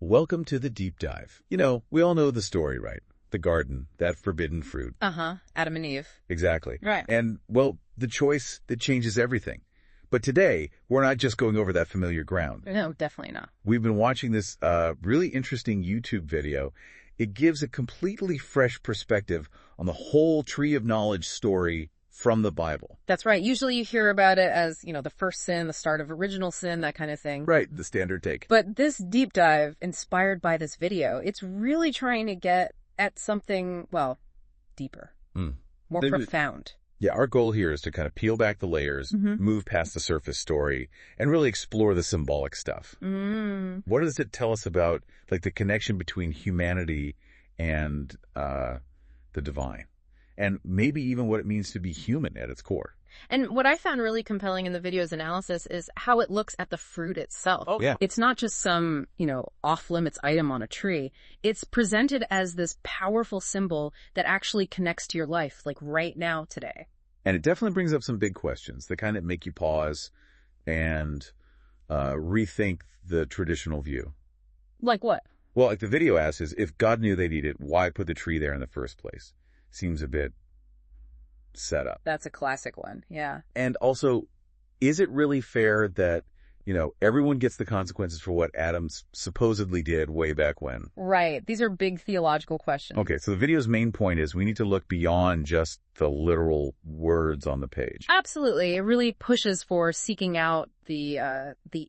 Welcome to the deep dive. You know, we all know the story, right? The garden, that forbidden fruit. Adam and Eve. Exactly. Right. And, well, the choice that changes everything. But today, we're not just going over that familiar ground. No, definitely not. We've been watching this really interesting YouTube video. It gives a completely fresh perspective on the whole tree of knowledge story from the Bible. That's right. Usually you hear about it as, the first sin, the start of original sin, that kind of thing. Right, the standard take. But this deep dive, inspired by this video, it's really trying to get at something, well, deeper, more profound. Yeah, our goal here is to kind of peel back the layers, move past the surface story, and really explore the symbolic stuff. What does it tell us about, like, the connection between humanity and the divine? And maybe even what it means to be human at its core. And what I found really compelling in the video's analysis is how it looks at the fruit itself. Oh, yeah. It's not just some, off-limits item on a tree. It's presented as this powerful symbol that actually connects to your life, like right now, today. And it definitely brings up some big questions, the kind that make you pause and rethink the traditional view. Like what? Well, like the video asks is, if God knew they'd eat it, why put the tree there in the first place? Seems a bit set up. That's a classic one, yeah. And also, is it really fair that, everyone gets the consequences for what Adam supposedly did way back when? Right. These are big theological questions. Okay, so the video's main point is we need to look beyond just the literal words on the page. Absolutely. It really pushes for seeking out the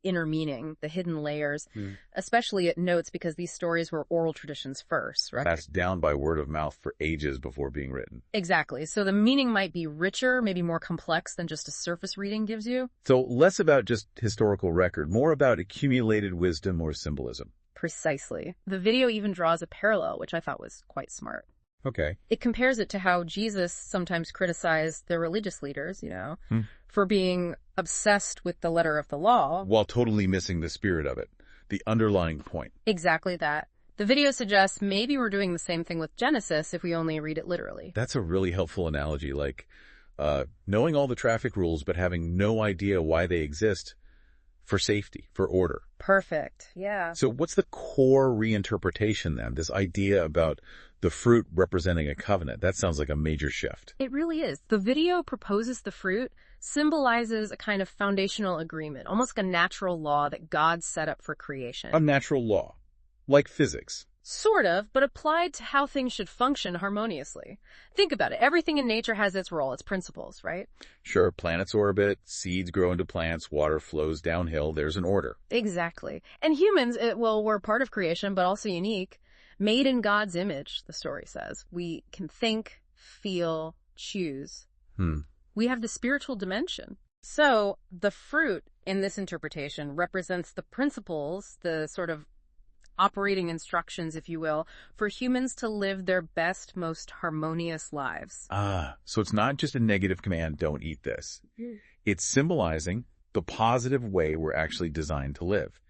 inner meaning, the hidden layers, especially it notes because these stories were oral traditions first, right? Passed down by word of mouth for ages before being written. Exactly. So the meaning might be richer, maybe more complex than just a surface reading gives you. So less about just historical record, more about accumulated wisdom or symbolism. Precisely. The video even draws a parallel, which I thought was quite smart. Okay. It compares it to how Jesus sometimes criticized the religious leaders, for being obsessed with the letter of the law. While totally missing the spirit of it, the underlying point. Exactly that. The video suggests maybe we're doing the same thing with Genesis if we only read it literally. That's a really helpful analogy, like knowing all the traffic rules but having no idea why they exist for safety, for order. Perfect, yeah. So what's the core reinterpretation then? This idea about the fruit representing a covenant. That sounds like a major shift. It really is. The video proposes the fruit symbolizes a kind of foundational agreement, almost like a natural law that God set up for creation. A natural law, like physics. Sort of, but applied to how things should function harmoniously. Think about it. Everything in nature has its role, its principles, right? Sure, planets orbit, seeds grow into plants, water flows downhill, there's an order. Exactly. And humans, we're part of creation, but also unique. Made in God's image, the story says. We can think, feel, choose. We have the spiritual dimension. So the fruit in this interpretation represents the principles, the sort of operating instructions, if you will, for humans to live their best, most harmonious lives. So it's not just a negative command, don't eat this. It's symbolizing the positive way we're actually designed to live,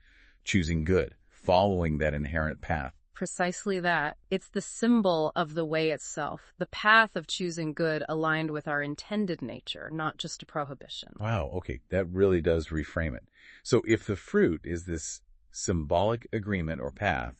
choosing good, following that inherent path. Precisely that. It's the symbol of the way itself, the path of choosing good aligned with our intended nature, not just a prohibition. Wow, okay, that really does reframe it. So if the fruit is this symbolic agreement or path,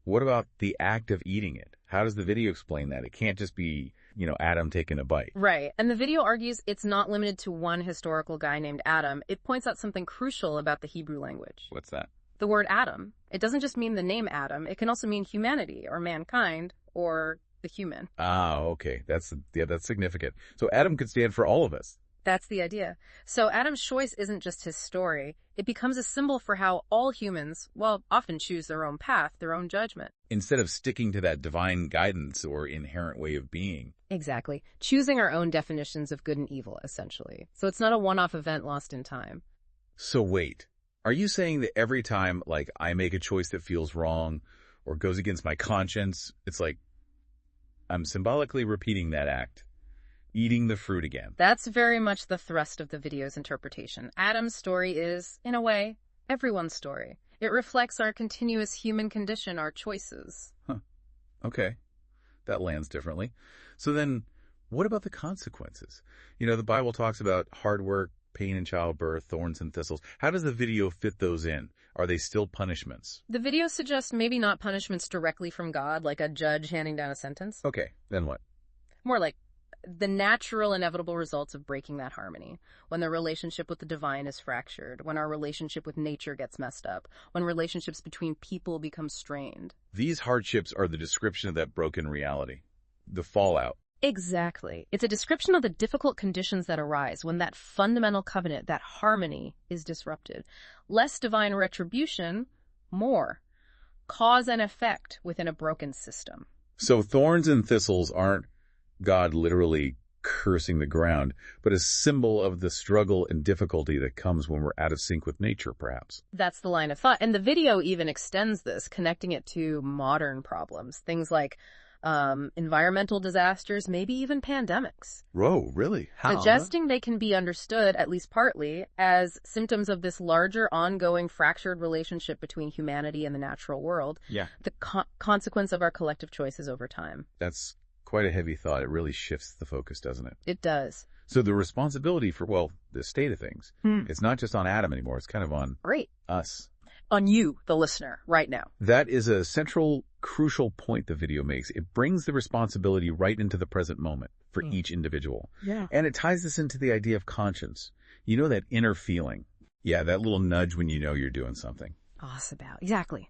what about the act of eating it? How does the video explain that? It can't just be, Adam taking a bite. Right. And the video argues it's not limited to one historical guy named Adam. It points out something crucial about the Hebrew language. What's that? The word Adam. It doesn't just mean the name Adam. It can also mean humanity or mankind or the human. Okay. That's significant. So Adam could stand for all of us. That's the idea. So Adam's choice isn't just his story. It becomes a symbol for how all humans, often choose their own path, their own judgment. Instead of sticking to that divine guidance or inherent way of being. Exactly. Choosing our own definitions of good and evil, essentially. So it's not a one-off event lost in time. So wait, are you saying that every time, like, I make a choice that feels wrong or goes against my conscience, it's like I'm symbolically repeating that act? Eating the fruit again. That's very much the thrust of the video's interpretation. Adam's story is, in a way, everyone's story. It reflects our continuous human condition, our choices. Okay. That lands differently. So then, what about the consequences? The Bible talks about hard work, pain in childbirth, thorns and thistles. How does the video fit those in? Are they still punishments? The video suggests maybe not punishments directly from God, like a judge handing down a sentence. Okay, then what? More like the natural, inevitable results of breaking that harmony. When the relationship with the divine is fractured, when our relationship with nature gets messed up, when relationships between people become strained. These hardships are the description of that broken reality. The fallout. Exactly. It's a description of the difficult conditions that arise when that fundamental covenant, that harmony, is disrupted. Less divine retribution, more cause and effect within a broken system. So thorns and thistles aren't God literally cursing the ground, but a symbol of the struggle and difficulty that comes when we're out of sync with nature, perhaps. That's the line of thought. And the video even extends this, connecting it to modern problems. Things like environmental disasters, maybe even pandemics. Whoa, really? How? Suggesting they can be understood, at least partly, as symptoms of this larger, ongoing, fractured relationship between humanity and the natural world. Yeah. The consequence of our collective choices over time. That's quite a heavy thought. It really shifts the focus, doesn't it? It does. So the responsibility for, well, the state of things, it's not just on Adam anymore. It's kind of on us. On you, the listener, right now. That is a central, crucial point the video makes. It brings the responsibility right into the present moment for each individual. Yeah. And it ties this into the idea of conscience. You know, that inner feeling. Yeah, that little nudge when you know you're doing something. Exactly.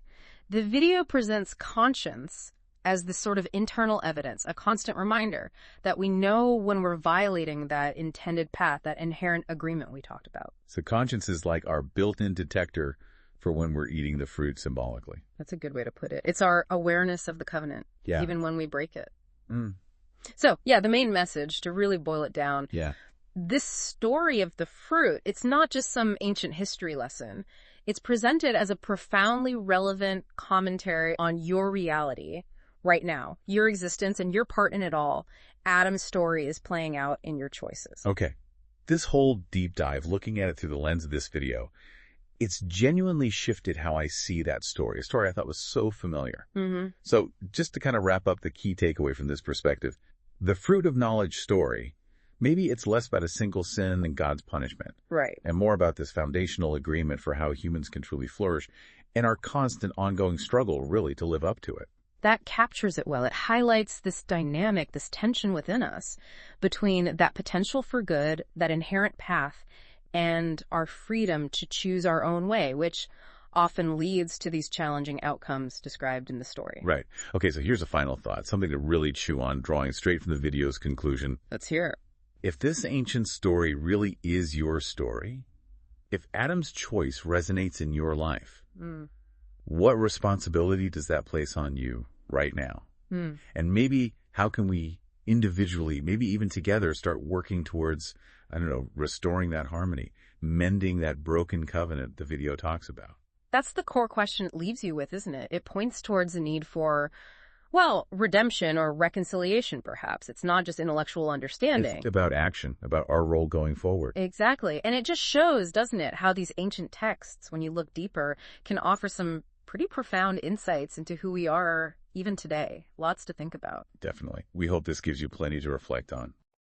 The video presents conscience as this sort of internal evidence, a constant reminder that we know when we're violating that intended path, that inherent agreement we talked about. So conscience is like our built-in detector for when we're eating the fruit symbolically. That's a good way to put it. It's our awareness of the covenant, even when we break it. So, the main message, to really boil it down, this story of the fruit, it's not just some ancient history lesson. It's presented as a profoundly relevant commentary on your reality right now, your existence and your part in it all. Adam's story is playing out in your choices. Okay. This whole deep dive, looking at it through the lens of this video, it's genuinely shifted how I see that story, a story I thought was so familiar. So just to kind of wrap up the key takeaway from this perspective, the fruit of knowledge story, maybe it's less about a single sin than God's punishment. Right. And more about this foundational agreement for how humans can truly flourish and our constant ongoing struggle, really, to live up to it. That captures it well. It highlights this dynamic, this tension within us between that potential for good, that inherent path, and our freedom to choose our own way, which often leads to these challenging outcomes described in the story. Right. Okay, so here's a final thought, something to really chew on, drawing straight from the video's conclusion. Let's hear it. If this ancient story really is your story, if Adam's choice resonates in your life, what responsibility does that place on you right now? And maybe how can we individually, maybe even together, start working towards, restoring that harmony, mending that broken covenant the video talks about? That's the core question it leaves you with, isn't it? It points towards the need for, redemption or reconciliation, perhaps. It's not just intellectual understanding. It's about action, about our role going forward. Exactly. And it just shows, doesn't it, how these ancient texts, when you look deeper, can offer some pretty profound insights into who we are even today. Lots to think about. Definitely. We hope this gives you plenty to reflect on.